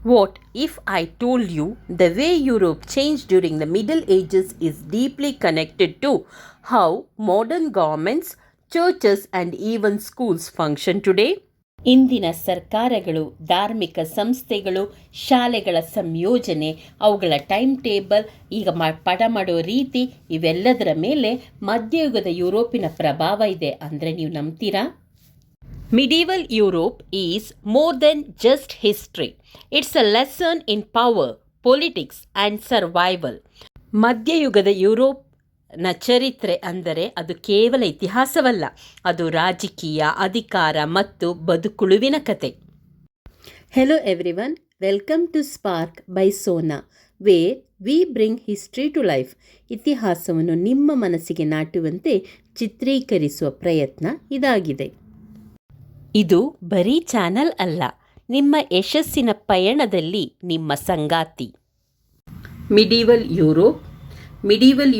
What if I told you the way Europe changed during the Middle Ages is deeply connected to how modern governments, churches, and even schools function today? ಇಂದಿನ ಸರ್ಕಾರಗಳು, ಧಾರ್ಮಿಕ ಸಂಸ್ಥೆಗಳು, ಶಾಲೆಗಳ ಸಂಯೋಜನೆ, ಅವುಗಳ time table, ಈಗ ಪಾಠ ಮಾಡೋ ರೀತಿ, ಇವೆಲ್ಲದರ ಮೇಲೆ ಮಧ್ಯಯುಗದ ಯುರೋಪಿನ ಪ್ರಭಾವ ಇದೆ ಅಂದರೆ ನೀವು ನಂಬ್ತೀರಾ? Medieval Europe is more than just history. It's a lesson in power, politics and survival. ಮಧ್ಯಯುಗದ ಯುರೋಪ್ನ ಚರಿತ್ರೆ ಅಂದರೆ ಅದು ಕೇವಲ ಇತಿಹಾಸವಲ್ಲ, ಅದು ರಾಜಕೀಯ, ಅಧಿಕಾರ ಮತ್ತು ಬದುಕುಳುವಿನ ಕತೆ. Hello everyone, welcome to Spark by Sona, where we bring history to life. ಇತಿಹಾಸವನ್ನು ನಿಮ್ಮ ಮನಸ್ಸಿಗೆ ನಾಟುವಂತೆ ಚಿತ್ರೀಕರಿಸುವ ಪ್ರಯತ್ನ ಇದಾಗಿದೆ. ಇದು ಬರೀ ಚಾನಲ್ ಅಲ್ಲ, ನಿಮ್ಮ ಯಶಸ್ಸಿನ ಪಯಣದಲ್ಲಿ ನಿಮ್ಮ ಸಂಗಾತಿ. ಮಿಡೀವಲ್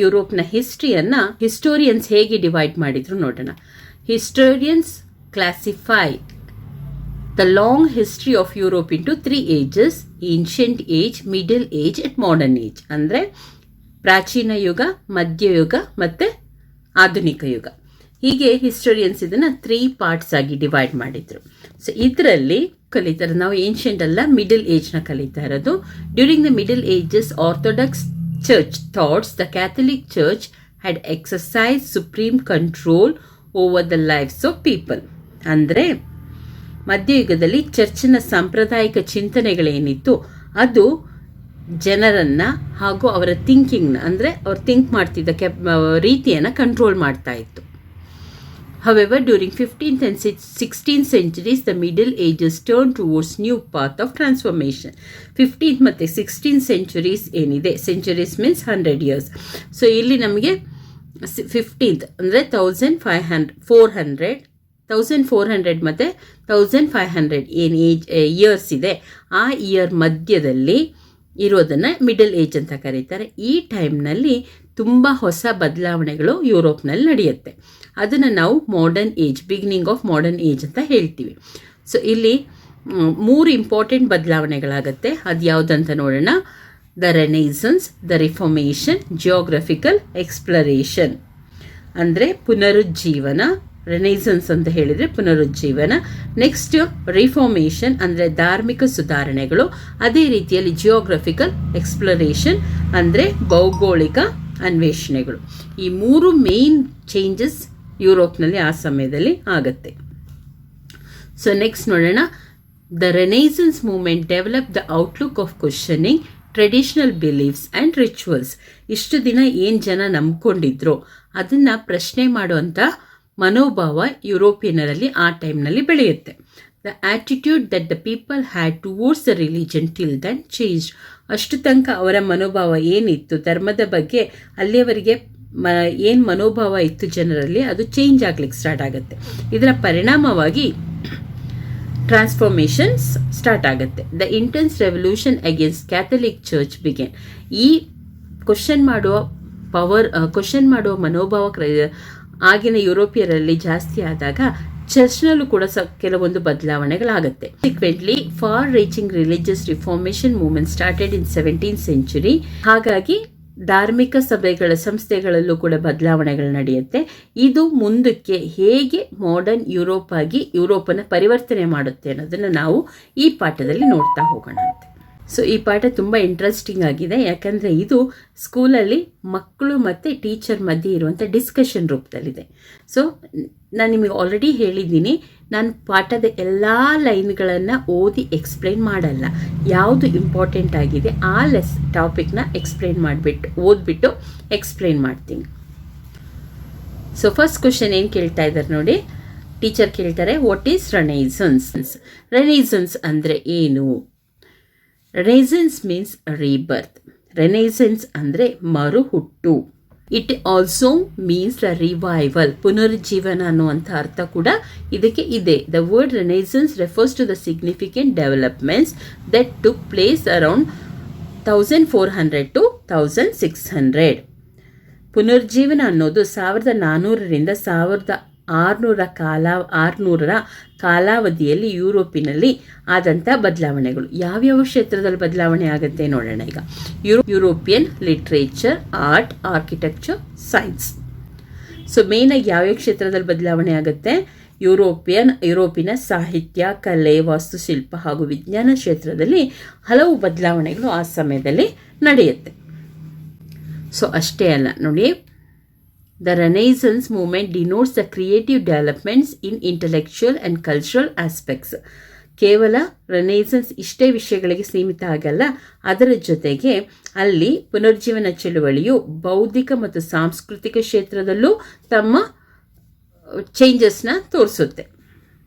ಯುರೋಪ್ನ ಹಿಸ್ಟ್ರಿಯನ್ನು ಹಿಸ್ಟೋರಿಯನ್ಸ್ ಹೇಗೆ ಡಿವೈಡ್ ಮಾಡಿದ್ರು ನೋಡೋಣ. Historians classify the long history of Europe into 3 ages: ancient age, middle age and modern age. ಅಂದರೆ ಪ್ರಾಚೀನ ಯುಗ, ಮಧ್ಯಯುಗ ಮತ್ತು ಆಧುನಿಕ ಯುಗ. ಹೀಗೆ ಹಿಸ್ಟೋರಿಯನ್ಸ್ ಇದನ್ನು 3 ಪಾರ್ಟ್ಸ್ ಆಗಿ ಡಿವೈಡ್ ಮಾಡಿದ್ರು. ಸೊ ಇದರಲ್ಲಿ ಕಲಿತಾರೆ ನಾವು ಏನ್ಷಿಯಂಟ್ ಅಲ್ಲ, ಮಿಡಲ್ ಏಜ್ನ ಕಲಿತಾ ಇರೋದು. During the middle ages orthodox church thoughts the Catholic church had exercise supreme control over the lifes of people. ಅಂದರೆ ಮಧ್ಯಯುಗದಲ್ಲಿ ಚರ್ಚಿನ ಸಾಂಪ್ರದಾಯಿಕ ಚಿಂತನೆಗಳೇನಿತ್ತು ಅದು ಜನರನ್ನು ಹಾಗೂ ಅವರ ಥಿಂಕಿಂಗ್ನ, ಅಂದರೆ ಅವ್ರು ಥಿಂಕ್ ಮಾಡ್ತಿದ್ದ ರೀತಿಯನ್ನು ಕಂಟ್ರೋಲ್ ಮಾಡ್ತಾ ಇತ್ತು. However, during 15th and 16th centuries, the Middle Ages turned towards new path of transformation. 15th ಮತ್ತು 16th centuries ಏನಿದೆ, centuries means 100 years. ಸೊ ಇಲ್ಲಿ ನಮಗೆ 15th ಅಂದರೆ 1400 ಮತ್ತು 1500 ಏನು ಇಯರ್ಸ್ ಇದೆ, ಆ ಇಯರ್ ಮಧ್ಯದಲ್ಲಿ ಇರೋದನ್ನು ಮಿಡಲ್ ಏಜ್ ಅಂತ ಕರೀತಾರೆ. ಈ ಟೈಮ್ನಲ್ಲಿ ತುಂಬ ಹೊಸ ಬದಲಾವಣೆಗಳು ಯುರೋಪ್ನಲ್ಲಿ ನಡೆಯುತ್ತೆ. ಅದನ್ನು ನಾವು modern age, beginning of modern age ಅಂತ ಹೇಳ್ತೀವಿ. ಸೊ ಇಲ್ಲಿ 3 ಇಂಪಾರ್ಟೆಂಟ್ ಬದಲಾವಣೆಗಳಾಗತ್ತೆ. ಅದು ಯಾವುದಂತ ನೋಡೋಣ. The renaissance, the reformation, geographical exploration. ಅಂದರೆ ಪುನರುಜ್ಜೀವನ. ರೆನೈಸನ್ಸ್ ಅಂತ ಹೇಳಿದರೆ ಪುನರುಜ್ಜೀವನ. ನೆಕ್ಸ್ಟ್ ರಿಫಾರ್ಮೇಷನ್ ಅಂದರೆ ಧಾರ್ಮಿಕ ಸುಧಾರಣೆಗಳು. ಅದೇ ರೀತಿಯಲ್ಲಿ ಜಿಯೋಗ್ರಫಿಕಲ್ ಎಕ್ಸ್ಪ್ಲರೇಷನ್ ಅಂದರೆ ಭೌಗೋಳಿಕ ಅನ್ವೇಷಣೆಗಳು. ಈ 3 ಮೇನ್ ಚೇಂಜಸ್ ಯುರೋಪ್ನಲ್ಲಿ ಆ ಸಮಯದಲ್ಲಿ ಆಗತ್ತೆ. ಸೊ ನೆಕ್ಸ್ಟ್ ನೋಡೋಣ. The renaissance movement develop the outlook of questioning traditional beliefs and rituals. ಇಷ್ಟು ದಿನ ಏನು ಜನ ನಂಬ್ಕೊಂಡಿದ್ರು ಅದನ್ನು ಪ್ರಶ್ನೆ ಮಾಡುವಂಥ ಮನೋಭಾವ ಯುರೋಪಿಯನರಲ್ಲಿ ಆ ಟೈಮ್ನಲ್ಲಿ ಬೆಳೆಯುತ್ತೆ. The attitude that the people had towards the religion till Dhan change. ಅಷ್ಟು ತನಕ ಅವರ ಮನೋಭಾವ ಏನಿತ್ತು ಧರ್ಮದ ಬಗ್ಗೆ, ಅಲ್ಲಿಯವರೆಗೆ ಏನು ಮನೋಭಾವ ಇತ್ತು ಜನರಲ್ಲಿ, ಅದು ಚೇಂಜ್ ಆಗ್ಲಿಕ್ಕೆ ಸ್ಟಾರ್ಟ್ ಆಗುತ್ತೆ. ಇದರ ಪರಿಣಾಮವಾಗಿ ಟ್ರಾನ್ಸ್ಫಾರ್ಮೇಷನ್ಸ್ ಸ್ಟಾರ್ಟ್ ಆಗುತ್ತೆ. The intense revolution against Catholic church began. ಈ ಕ್ವಶನ್ ಮಾಡುವ ಮನೋಭಾವ ಆಗಿನ ಯುರೋಪಿಯರಲ್ಲಿ ಜಾಸ್ತಿ ಆದಾಗ ಚರ್ಚ್ನಲ್ಲೂ ಕೂಡ ಕೆಲವೊಂದು ಬದಲಾವಣೆಗಳಾಗುತ್ತೆ. Subsequently far reaching religious reformation movement started in 17th century. ಹಾಗಾಗಿ ಧಾರ್ಮಿಕ ಸಂಸ್ಥೆಗಳಲ್ಲೂ ಕೂಡ ಬದಲಾವಣೆಗಳು ನಡೆಯುತ್ತೆ. ಇದು ಮುಂದಕ್ಕೆ ಹೇಗೆ ಮಾಡರ್ನ್ ಯುರೋಪ್ ಆಗಿ ಯುರೋಪನ್ನು ಪರಿವರ್ತನೆ ಮಾಡುತ್ತೆ ಅನ್ನೋದನ್ನು ನಾವು ಈ ಪಾಠದಲ್ಲಿ ನೋಡ್ತಾ ಹೋಗೋಣ ಅಂತ. ಸೊ ಈ ಪಾಠ ತುಂಬ ಇಂಟ್ರೆಸ್ಟಿಂಗ್ ಆಗಿದೆ, ಯಾಕಂದರೆ ಇದು ಸ್ಕೂಲಲ್ಲಿ ಮಕ್ಕಳು ಮತ್ತು ಟೀಚರ್ ಮಧ್ಯೆ ಇರುವಂಥ ಡಿಸ್ಕಷನ್ ರೂಪದಲ್ಲಿದೆ. ಸೊ ನಾನು ನಿಮಗೆ ಆಲ್ರೆಡಿ ಹೇಳಿದ್ದೀನಿ, ನಾನು ಪಾಠದ ಎಲ್ಲ ಲೈನ್ಗಳನ್ನು ಓದಿ ಎಕ್ಸ್ಪ್ಲೈನ್ ಮಾಡಲ್ಲ. ಯಾವುದು ಇಂಪಾರ್ಟೆಂಟ್ ಆಗಿದೆ ಆ ಟಾಪಿಕ್ನ ಓದ್ಬಿಟ್ಟು ಎಕ್ಸ್ಪ್ಲೈನ್ ಮಾಡ್ತೀನಿ. ಸೊ ಫಸ್ಟ್ ಕ್ವಶನ್ ಏನು ಕೇಳ್ತಾ ಇದ್ದಾರೆ ನೋಡಿ. ಟೀಚರ್ ಕೇಳ್ತಾರೆ, ವಾಟ್ ಈಸ್ ರೆನೈಸನ್ಸ್? ರೆನೈಸನ್ಸ್ ಅಂದರೆ ಏನು? ರೆನೈಸನ್ಸ್ ಮೀನ್ಸ್ ರೀಬರ್ತ್. ರೆನೈಸನ್ಸ್ ಅಂದರೆ ಮರುಹುಟ್ಟು. It also means the revival, ಪುನರುಜ್ಜೀವನ ಅನ್ನುವಂಥ ಅರ್ಥ ಕೂಡ ಇದಕ್ಕೆ ಇದೆ. The word renaissance refers to the significant developments that took place around 1400 to 1600. ಪುನರುಜ್ಜೀವನ ಅನ್ನೋದು 1400ರಿಂದ 600ರ ಕಾಲಾವಧಿಯಲ್ಲಿ ಯುರೋಪಿನಲ್ಲಿ ಆದಂಥ ಬದಲಾವಣೆಗಳು. ಯಾವ್ಯಾವ ಕ್ಷೇತ್ರದಲ್ಲಿ ಬದಲಾವಣೆ ಆಗುತ್ತೆ ನೋಡೋಣ ಈಗ. European literature, art, architecture, science. So ಮೇಯ್ನಾಗಿ ಯಾವ್ಯಾವ ಕ್ಷೇತ್ರದಲ್ಲಿ ಬದಲಾವಣೆ ಆಗುತ್ತೆ? ಯುರೋಪಿನ ಸಾಹಿತ್ಯ, ಕಲೆ, ವಾಸ್ತುಶಿಲ್ಪ ಹಾಗೂ ವಿಜ್ಞಾನ ಕ್ಷೇತ್ರದಲ್ಲಿ ಹಲವು ಬದಲಾವಣೆಗಳು ಆ ಸಮಯದಲ್ಲಿ ನಡೆಯುತ್ತೆ. ಸೊ ಅಷ್ಟೇ ಅಲ್ಲ ನೋಡಿ, the renaissance movement denotes the creative developments in intellectual and cultural aspects. ಕೇವಲ ರೆನೈಸನ್ಸ್ ಇಷ್ಟೇ ವಿಷಯಗಳಿಗೆ ಸೀಮಿತ ಆಗಲ್ಲ, ಅದರ ಜೊತೆಗೆ ಅಲ್ಲಿ ಪುನರ್ಜೀವನ ಚಳುವಳಿಯು ಬೌದ್ಧಿಕ ಮತ್ತು ಸಾಂಸ್ಕೃತಿಕ ಕ್ಷೇತ್ರದಲ್ಲೂ ತಮ್ಮ ಚೇಂಜಸ್ನ ತೋರಿಸುತ್ತೆ.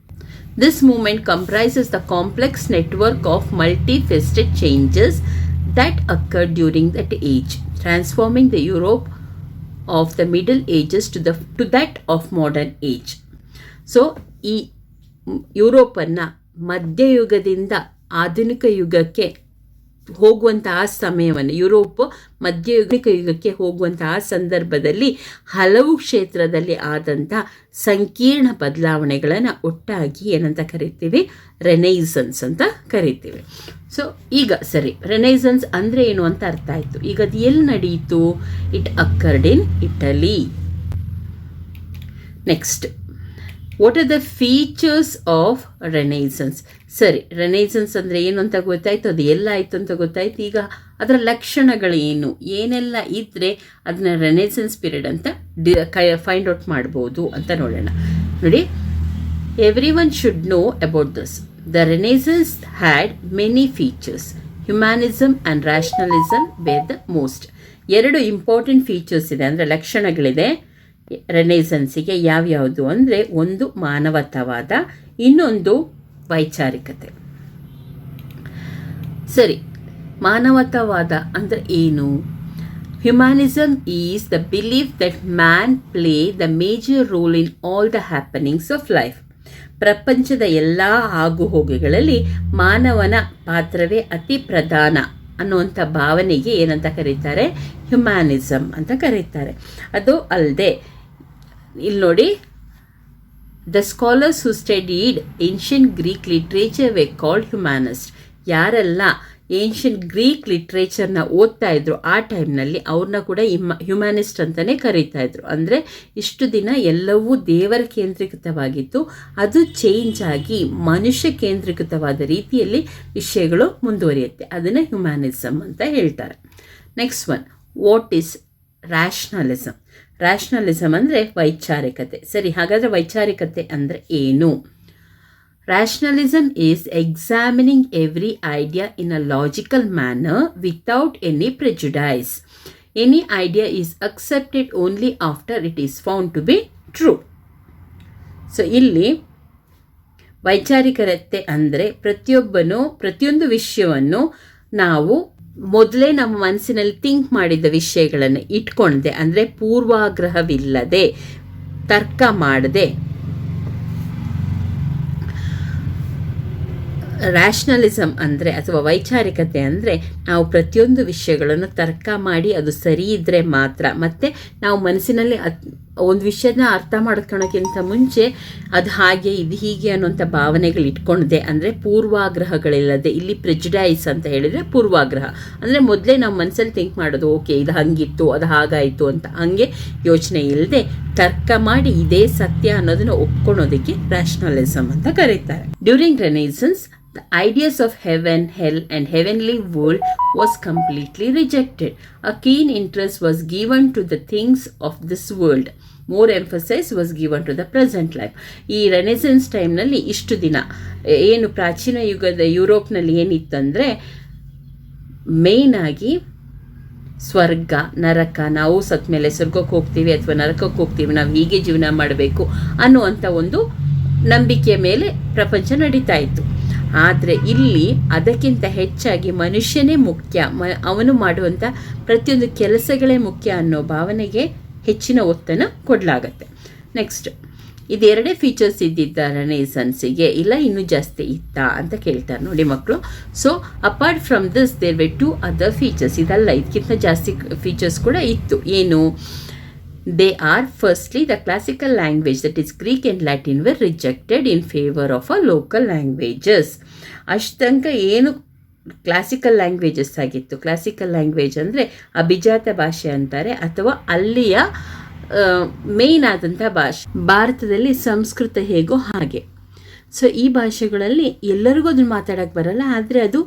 This movement comprises the complex network of multifaceted changes that occurred during that age, transforming the Europe of the Middle Ages to that of modern age. So ಈ ಯುರೋಪನ್ನು ಮಧ್ಯಯುಗದಿಂದ ಆಧುನಿಕ ಯುಗಕ್ಕೆ ಹೋಗುವಂತಹ ಸಮಯವನ್ನು, ಯುರೋಪ್ ಮಧ್ಯಯುಗಿಕ ಯುಗಕ್ಕೆ ಹೋಗುವಂತಹ ಸಂದರ್ಭದಲ್ಲಿ ಹಲವು ಕ್ಷೇತ್ರದಲ್ಲಿ ಆದಂಥ ಸಂಕೀರ್ಣ ಬದಲಾವಣೆಗಳನ್ನು ಒಟ್ಟಾಗಿ ಏನಂತ ಕರಿತೀವಿ? ರೆನೈಸನ್ಸ್ ಅಂತ ಕರಿತೀವಿ. ಸೊ ಈಗ ಸರಿ, ರೆನೈಸನ್ಸ್ ಅಂದರೆ ಏನು ಅಂತ ಅರ್ಥ ಆಯಿತು. ಈಗ ಅದು ಎಲ್ಲಿ ನಡೆಯಿತು? It occurred in Italy. Next, what are the features of renaissance? ಸರಿ, ರೆನೈಸನ್ಸ್ ಅಂದರೆ ಏನು ಅಂತ ಗೊತ್ತಾಯ್ತು, ಅದು ಎಲ್ಲ ಆಯಿತು ಅಂತ ಗೊತ್ತಾಯ್ತು. ಈಗ ಅದರ ಲಕ್ಷಣಗಳು ಏನು, ಏನೆಲ್ಲ ಇದ್ದರೆ ಅದನ್ನ ರೆನೈಸನ್ಸ್ ಪೀರಿಯಡ್ ಅಂತ ಫೈಂಡ್ ಔಟ್ ಮಾಡ್ಬೋದು ಅಂತ ನೋಡೋಣ. ನೋಡಿ, everyone should know about this. The renaissance had many features. Humanism and rationalism were the most. 2 important features ಇದೆ, ಅಂದರೆ ಲಕ್ಷಣಗಳಿದೆ ರೆನೈಸನ್ಸಿಗೆ. ಯಾವ್ಯಾವುದು ಅಂದರೆ, ಒಂದು ಮಾನವತಾವಾದ, ಇನ್ನೊಂದು ವೈಚಾರಿಕತೆ. ಸರಿ, ಮಾನವತಾವಾದ ಅಂದರೆ ಏನು? Humanism is the belief that man play the major role in all the happenings of life. ಪ್ರಪಂಚದ ಎಲ್ಲ ಆಗುಹೋಗುಗಳಲ್ಲಿ ಮಾನವನ ಪಾತ್ರವೇ ಅತಿ ಪ್ರಧಾನ ಅನ್ನುವಂಥ ಭಾವನೆಗೆ ಏನಂತ ಕರೀತಾರೆ? ಹ್ಯುಮ್ಯಾನಿಸಮ್ ಅಂತ ಕರೀತಾರೆ. ಅದು ಅಲ್ಲದೆ ಇಲ್ಲಿ ನೋಡಿ, the scholars who studied ancient Greek literature were called humanist. ಯಾರೆಲ್ಲ ಏನ್ಷಿಯಂಟ್ ಗ್ರೀಕ್ ಲಿಟ್ರೇಚರ್ನ ಓದ್ತಾ ಇದ್ರು ಆ ಟೈಮ್ನಲ್ಲಿ ಅವ್ರನ್ನ ಕೂಡ ಹ್ಯುಮ್ಯಾನಿಸ್ಟ್ ಅಂತಲೇ ಕರೀತಾ ಇದ್ರು. ಅಂದರೆ ಇಷ್ಟು ದಿನ ಎಲ್ಲವೂ ದೇವರ ಕೇಂದ್ರೀಕೃತವಾಗಿತ್ತು, ಅದು ಚೇಂಜ್ ಆಗಿ ಮನುಷ್ಯ ಕೇಂದ್ರೀಕೃತವಾದ ರೀತಿಯಲ್ಲಿ ವಿಷಯಗಳು ಮುಂದುವರಿಯುತ್ತೆ. ಅದನ್ನು ಹ್ಯುಮ್ಯಾನಿಸಮ್ ಅಂತ ಹೇಳ್ತಾರೆ. Next one, what is rationalism? Rationalism ಅಂದರೆ ವೈಚಾರಿಕತೆ. ಸರಿ, ಹಾಗಾದರೆ ವೈಚಾರಿಕತೆ ಅಂದರೆ ಏನು? Rationalism is examining every idea in a logical manner without any prejudice. Any idea is accepted only after it is found to be true. So ಇಲ್ಲಿ ವೈಚಾರಿಕತೆ ಅಂದರೆ ಪ್ರತಿಯೊಂದು ವಿಷಯವನ್ನು ನಾವು ಮೊದಲೇ ನಮ್ಮ ಮನಸ್ಸಿನಲ್ಲಿ ಥಿಂಕ್ ಮಾಡಿದ ವಿಷಯಗಳನ್ನು ಇಟ್ಕೊಂಡೆ, ಅಂದರೆ ಪೂರ್ವಾಗ್ರಹವಿಲ್ಲದೆ, ತರ್ಕ ಮಾಡದೆ. ರ್ಯಾಷನಲಿಸಮ್ ಅಂದರೆ ಅಥವಾ ವೈಚಾರಿಕತೆ ಅಂದರೆ ನಾವು ಪ್ರತಿಯೊಂದು ವಿಷಯಗಳನ್ನು ತರ್ಕ ಮಾಡಿ ಅದು ಸರಿ ಇದ್ದರೆ ಮಾತ್ರ, ಮತ್ತು ನಾವು ಮನಸ್ಸಿನಲ್ಲಿ ಒಂದು ವಿಷಯನ ಅರ್ಥ ಮಾಡ್ಕೊಳೋಕ್ಕಿಂತ ಮುಂಚೆ ಅದು ಹಾಗೆ ಇದು ಹೀಗೆ ಅನ್ನೋಂಥ ಭಾವನೆಗಳು ಇಟ್ಕೊಂಡಿದೆ, ಅಂದರೆ ಪೂರ್ವಾಗ್ರಹಗಳಿಲ್ಲದೆ. ಇಲ್ಲಿ ಪ್ರೆಜುಡೈಸ್ ಅಂತ ಹೇಳಿದರೆ ಪೂರ್ವಾಗ್ರಹ ಅಂದರೆ ಮೊದಲೇ ನಾವು ಮನಸ್ಸಲ್ಲಿ ಥಿಂಕ್ ಮಾಡೋದು, ಓಕೆ ಇದು ಹಾಗಿತ್ತು ಅದು ಹಾಗಾಯಿತು ಅಂತ, ಹಾಗೆ ಯೋಚನೆ ಇಲ್ಲದೆ ತರ್ಕ ಮಾಡಿ ಇದೇ ಸತ್ಯ ಅನ್ನೋದನ್ನು ಒಪ್ಕೊಳೋದಕ್ಕೆ ರ್ಯಾಷನಲಿಸಮ್ ಅಂತ ಕರೀತಾರೆ. During renaissance, the ideas of heaven, hell and heavenly world was completely rejected. A keen interest was given to the things of this world. More emphasis was given to the present life. ಈ ರೆನೆಸೆನ್ಸ್ ಟೈಮ್ನಲ್ಲಿ ಇಷ್ಟು ದಿನ ಏನು ಪ್ರಾಚೀನ ಯುಗದ ಯುರೋಪ್ನಲ್ಲಿ ಏನಿತ್ತಂದರೆ, ಮೇಯ್ನಾಗಿ ಸ್ವರ್ಗ, ನರಕ, ನಾವು ಸತ್ತ ಮೇಲೆ ಸ್ವರ್ಗಕ್ಕೆ ಹೋಗ್ತೀವಿ ಅಥವಾ ನರಕಕ್ಕೆ ಹೋಗ್ತೀವಿ, ನಾವು ಹೀಗೆ ಜೀವನ ಮಾಡಬೇಕು ಅನ್ನುವಂಥ ಒಂದು ನಂಬಿಕೆಯ ಮೇಲೆ ಪ್ರಪಂಚ ನಡೀತಾ ಇತ್ತು. ಆದರೆ ಇಲ್ಲಿ ಅದಕ್ಕಿಂತ ಹೆಚ್ಚಾಗಿ ಮನುಷ್ಯನೇ ಮುಖ್ಯ, ಅವನು ಮಾಡುವಂಥ ಪ್ರತಿಯೊಂದು ಕೆಲಸಗಳೇ ಮುಖ್ಯ ಅನ್ನೋ ಭಾವನೆಗೆ ಹೆಚ್ಚಿನ ಒತ್ತನ್ನು ಕೊಡಲಾಗತ್ತೆ. ನೆಕ್ಸ್ಟ್, ಇದೆರಡೇ ಫೀಚರ್ಸ್ ಇದ್ದಿದ್ದ ರೆನೆಸನ್ಸಿಗೆ, ಇಲ್ಲ ಇನ್ನೂ ಜಾಸ್ತಿ ಇತ್ತಾ ಅಂತ ಕೇಳ್ತಾರೆ ನೋಡಿ ಮಕ್ಕಳು. So apart from this there were 2 other features. ಇದಲ್ಲ, ಇದಕ್ಕಿಂತ ಜಾಸ್ತಿ ಫೀಚರ್ಸ್ ಕೂಡ ಇತ್ತು. ಏನು? They are firstly the classical language that is Greek and Latin were rejected in favour of a local languages. ಅಷ್ಟಂಕ ಏನು ಕ್ಲಾಸಿಕಲ್ ಲ್ಯಾಂಗ್ವೇಜಸ್ ಆಗಿತ್ತು. ಕ್ಲಾಸಿಕಲ್ ಲ್ಯಾಂಗ್ವೇಜ್ ಅಂದರೆ ಅಭಿಜಾತ ಭಾಷೆ ಅಂತಾರೆ, ಅಥವಾ ಅಲ್ಲಿಯ ಮೇಯ್ನ್ ಆದಂಥ ಭಾಷೆ. ಭಾರತದಲ್ಲಿ ಸಂಸ್ಕೃತ ಹೇಗೋ ಹಾಗೆ. ಸೊ ಈ ಭಾಷೆಗಳಲ್ಲಿ ಎಲ್ಲರಿಗೂ ಅದನ್ನು ಮಾತಾಡೋಕ್ಕೆ ಬರಲ್ಲ, ಆದರೆ ಅದು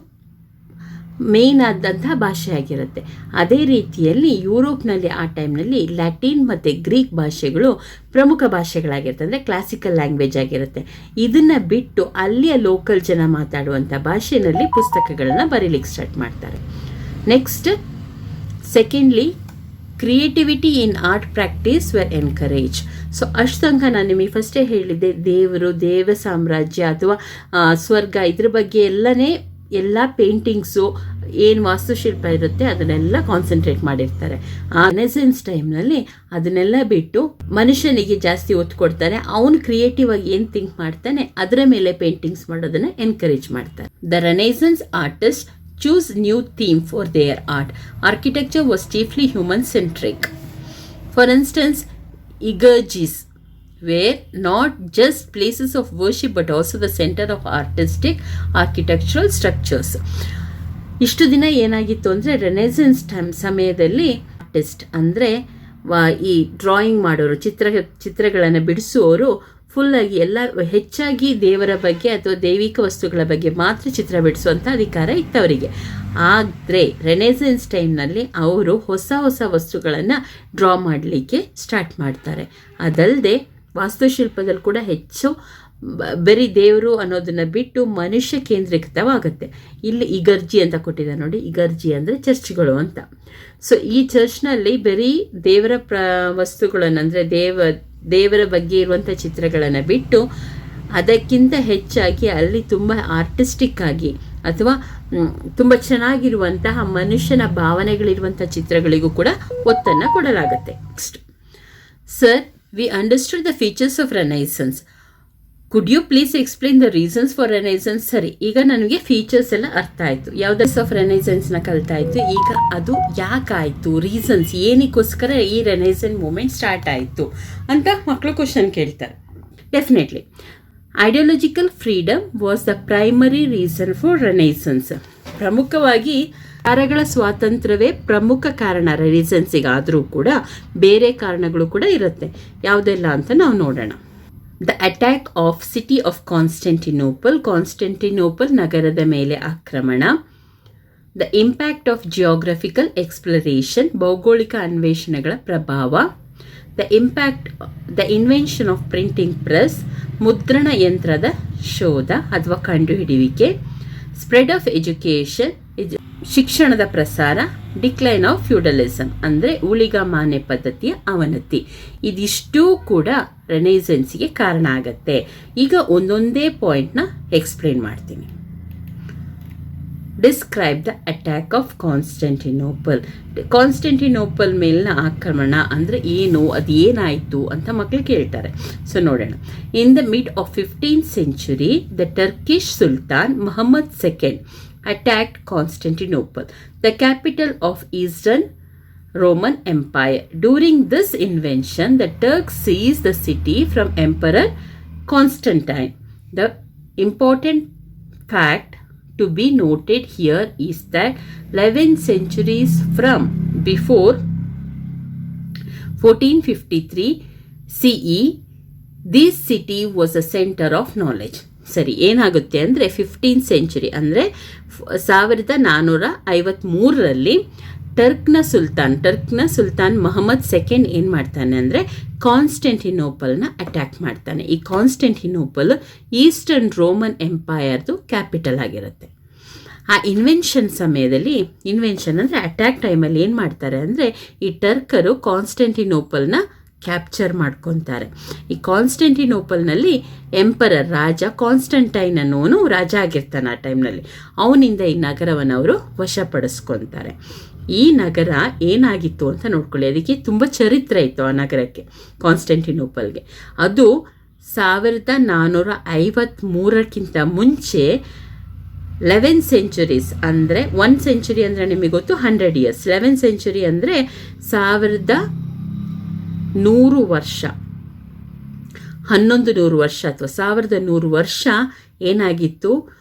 ಮೇಯ್ನ್ ಆದಂತಹ ಭಾಷೆ ಆಗಿರುತ್ತೆ. ಅದೇ ರೀತಿಯಲ್ಲಿ ಯುರೋಪ್ನಲ್ಲಿ ಆ ಟೈಮ್ನಲ್ಲಿ ಲ್ಯಾಟಿನ್ ಮತ್ತು ಗ್ರೀಕ್ ಭಾಷೆಗಳು ಪ್ರಮುಖ ಭಾಷೆಗಳಾಗಿರುತ್ತೆ, ಅಂದರೆ ಕ್ಲಾಸಿಕಲ್ ಲ್ಯಾಂಗ್ವೇಜ್ ಆಗಿರುತ್ತೆ. ಇದನ್ನು ಬಿಟ್ಟು ಅಲ್ಲಿಯ ಲೋಕಲ್ ಜನ ಮಾತಾಡುವಂಥ ಭಾಷೆಯಲ್ಲಿ ಪುಸ್ತಕಗಳನ್ನು ಬರೀಲಿಕ್ಕೆ ಸ್ಟಾರ್ಟ್ ಮಾಡ್ತಾರೆ. Next, secondly, creativity in art practice were encourage. So ಅಷ್ಟು ತನಕ ನಾನು ನಿಮಗೆ ಫಸ್ಟೇ ಹೇಳಿದ್ದೆ, ದೇವರು, ದೇವ ಸಾಮ್ರಾಜ್ಯ ಅಥವಾ ಸ್ವರ್ಗ, ಇದ್ರ ಬಗ್ಗೆ ಎಲ್ಲ ಪೇಂಟಿಂಗ್ಸು ಏನು ವಾಸ್ತುಶಿಲ್ಪ ಇರುತ್ತೆ ಅದನ್ನೆಲ್ಲ ಕಾನ್ಸಂಟ್ರೇಟ್ ಮಾಡಿರ್ತಾರೆ. ಆ ರೆನೆಸೆನ್ಸ್ ಟೈಮ್ನಲ್ಲಿ ಅದನ್ನೆಲ್ಲ ಬಿಟ್ಟು ಮನುಷ್ಯನಿಗೆ ಜಾಸ್ತಿ ಒತ್ತು ಕೊಡ್ತಾರೆ. ಅವನು ಕ್ರಿಯೇಟಿವ್ ಆಗಿ ಏನು ಥಿಂಕ್ ಮಾಡ್ತಾನೆ ಅದರ ಮೇಲೆ ಪೇಂಟಿಂಗ್ಸ್ ಮಾಡೋದನ್ನು ಎನ್ಕರೇಜ್ ಮಾಡ್ತಾರೆ. The renaissance artist choose new theme for their art. Architecture was chiefly human-centric. For instance, igerges were not just places of worship but also the center of artistic architectural structures. ಇಷ್ಟು ದಿನ ಏನಾಗಿತ್ತು ಅಂದರೆ ರೆನೆಸೆನ್ಸ್ ಸಮಯದಲ್ಲಿ artist ಅಂದರೆ ಈ drawing ಮಾಡೋರು, ಚಿತ್ರಗಳನ್ನು ಬಿಡಿಸುವವರು ಫುಲ್ಲಾಗಿ ಎಲ್ಲ ಹೆಚ್ಚಾಗಿ ದೇವರ ಬಗ್ಗೆ ಅಥವಾ ದೈವಿಕ ವಸ್ತುಗಳ ಬಗ್ಗೆ ಮಾತ್ರ ಚಿತ್ರ ಬಿಡಿಸುವಂಥ ಅಧಿಕಾರ ಇತ್ತವರಿಗೆ. ಆದರೆ ರೆನೆಸೆನ್ಸ್ ಟೈಮ್ನಲ್ಲಿ ಅವರು ಹೊಸ ಹೊಸ ವಸ್ತುಗಳನ್ನು ಡ್ರಾ ಮಾಡಲಿಕ್ಕೆ ಸ್ಟಾರ್ಟ್ ಮಾಡ್ತಾರೆ. ಅದಲ್ಲದೆ ವಾಸ್ತುಶಿಲ್ಪದಲ್ಲಿ ಕೂಡ ಹೆಚ್ಚು ಬರೀ ದೇವರು ಅನ್ನೋದನ್ನು ಬಿಟ್ಟು ಮನುಷ್ಯ ಕೇಂದ್ರೀಕೃತವಾಗುತ್ತೆ. ಇಲ್ಲಿ ಇಗರ್ಜಿ ಅಂತ ಕೊಟ್ಟಿದ್ದಾರೆ ನೋಡಿ, ಇಗರ್ಜಿ ಅಂದರೆ ಚರ್ಚ್ಗಳು ಅಂತ. ಸೊ ಈ ಚರ್ಚ್ನಲ್ಲಿ ಬರೀ ದೇವರ ವಸ್ತುಗಳನ್ನು ಅಂದರೆ ದೇವರ ಬಗ್ಗೆ ಇರುವಂಥ ಚಿತ್ರಗಳನ್ನು ಬಿಟ್ಟು ಅದಕ್ಕಿಂತ ಹೆಚ್ಚಾಗಿ ಅಲ್ಲಿ ತುಂಬ ಆರ್ಟಿಸ್ಟಿಕ್ ಆಗಿ ಅಥವಾ ತುಂಬ ಚೆನ್ನಾಗಿರುವಂತಹ ಮನುಷ್ಯನ ಭಾವನೆಗಳಿರುವಂಥ ಚಿತ್ರಗಳಿಗೂ ಕೂಡ ಒತ್ತನ್ನು ಕೊಡಲಾಗುತ್ತೆ. Next, sir, we understood the features of Renaissance. Could you please explain the reasons for Renaissance? ಸರಿ, ಈಗ ನನಗೆ ಫೀಚರ್ಸ್ ಎಲ್ಲ ಅರ್ಥ ಆಯಿತು, ಯಾವುದೇ ಆಫ್ ರೆನೈಸೆನ್ಸ್ನ ಕಲ್ತಾಯಿತು. ಈಗ ಅದು ಯಾಕಾಯಿತು, ರೀಸನ್ಸ್ ಏನಕ್ಕೋಸ್ಕರ ಈ ರೆನೈಸೆನ್ಸ್ ಮೂಮೆಂಟ್ ಸ್ಟಾರ್ಟ್ ಆಯಿತು ಅಂತ ಮಕ್ಕಳು ಕ್ವಶನ್ ಕೇಳ್ತಾರೆ. Definitely ideological freedom was the primary reason for Renaissance. ಪ್ರಮುಖವಾಗಿ ವಿಚಾರಗಳ ಸ್ವಾತಂತ್ರ್ಯವೇ ಪ್ರಮುಖ ಕಾರಣ ರೆನೈಸೆನ್ಸಿಗಾದರೂ ಕೂಡ ಬೇರೆ ಕಾರಣಗಳು ಕೂಡ ಇರುತ್ತೆ. ಯಾವುದೆಲ್ಲ ಅಂತ ನಾವು ನೋಡೋಣ. The attack of city of Constantinople ನಗರದ ಮೇಲೆ ಆಕ್ರಮಣ. ದ ಇಂಪ್ಯಾಕ್ಟ್ ಆಫ್ ಜಿಯೋಗ್ರಫಿಕಲ್ ಎಕ್ಸ್ಪ್ಲರೇಷನ್, ಭೌಗೋಳಿಕ ಅನ್ವೇಷಣೆಗಳ ಪ್ರಭಾವ. The invention of printing press, ಮುದ್ರಣ ಯಂತ್ರದ ಶೋಧ ಅಥವಾ ಕಂಡುಹಿಡಿಯುವಿಕೆ. ಸ್ಪ್ರೆಡ್ ಆಫ್ ಎಜುಕೇಷನ್, ಶಿಕ್ಷಣದ ಪ್ರಸಾರ. ಡಿಕ್ಲೈನ್ ಆಫ್ ಫ್ಯೂಡಲಿಸಮ್ ಅಂದರೆ ಊಳಿಗಮಾನ್ಯ ಪದ್ಧತಿಯ ಅವನತಿ. ಇದಿಷ್ಟೂ ಕೂಡ ರೆನೈಸೆನ್ಸ್ಗೆ ಕಾರಣ ಆಗತ್ತೆ. ಈಗ ಒಂದೊಂದೇ ಪಾಯಿಂಟ್ನ ಎಕ್ಸ್ಪ್ಲೇನ್ ಮಾಡ್ತೀನಿ. Describe the attack of Constantinople ಮೇಲಿನ ಆಕ್ರಮಣ ಅಂದರೆ ಏನು, ಅದು ಏನಾಯಿತು ಅಂತ ಮಕ್ಕಳು ಕೇಳ್ತಾರೆ. ಸೊ ನೋಡೋಣ. In the mid of 15th century, the Turkish Sultan Muhammad II attacked Constantinople, the capital of Eastern Roman Empire. During this invasion, the Turks seized the city from Emperor Constantine. The important fact to be noted here is that 11 centuries from before 1453 CE, this city was a center of knowledge. ಸರಿ, ಏನಾಗುತ್ತೆ ಅಂದರೆ 15th century ಅಂದರೆ 1453ರಲ್ಲಿ ಟರ್ಕ್ನ Sultan Mohammed II ಏನು ಮಾಡ್ತಾನೆ ಅಂದರೆ ಕಾನ್ಸ್ಟಂಟಿನೋಪಲ್ನ attack ಮಾಡ್ತಾನೆ. ಈ Constantinople eastern Roman ಎಂಪೈರ್ದು capital ಆಗಿರುತ್ತೆ. ಆ ಇನ್ವೆನ್ಷನ್ ಅಂದರೆ ಅಟ್ಯಾಕ್ ಟೈಮಲ್ಲಿ ಏನು ಮಾಡ್ತಾರೆ ಅಂದರೆ ಈ ಟರ್ಕರು ಕಾನ್ಸ್ಟಂಟಿನೋಪಲ್ನ ಕ್ಯಾಪ್ಚರ್ ಮಾಡ್ಕೊತಾರೆ. ಈ ಕಾನ್ಸ್ಟಂಟಿನೋಪಲ್ನಲ್ಲಿ ಎಂಪರರ್ ರಾಜ ಕಾನ್ಸ್ಟಂಟೈನ್ ಅನ್ನೋನು ರಾಜ ಆಗಿರ್ತಾನೆ. ಆ ಟೈಮ್ನಲ್ಲಿ ಅವನಿಂದ ಈ ನಗರವನ್ನು ಅವರು ವಶಪಡಿಸ್ಕೊತಾರೆ. ಈ ನಗರ ಏನಾಗಿತ್ತು ಅಂತ ನೋಡ್ಕೊಳ್ಳಿ. ಅದಕ್ಕೆ ತುಂಬ ಚರಿತ್ರೆ ಇತ್ತು ಆ ನಗರಕ್ಕೆ, ಕಾನ್ಸ್ಟಂಟಿನೋಪಲ್ಗೆ. ಅದು 1453ಕ್ಕಿಂತ ಮುಂಚೆ 11 centuries ಅಂದರೆ 1 century ಅಂದರೆ ನಿಮಗೆ ಗೊತ್ತು 100 years. 11 century ಅಂದರೆ 100 ವರ್ಷ 1100 ವರ್ಷ ಅಥವಾ 1100 ವರ್ಷ ಏನಾಗಿತ್ತು,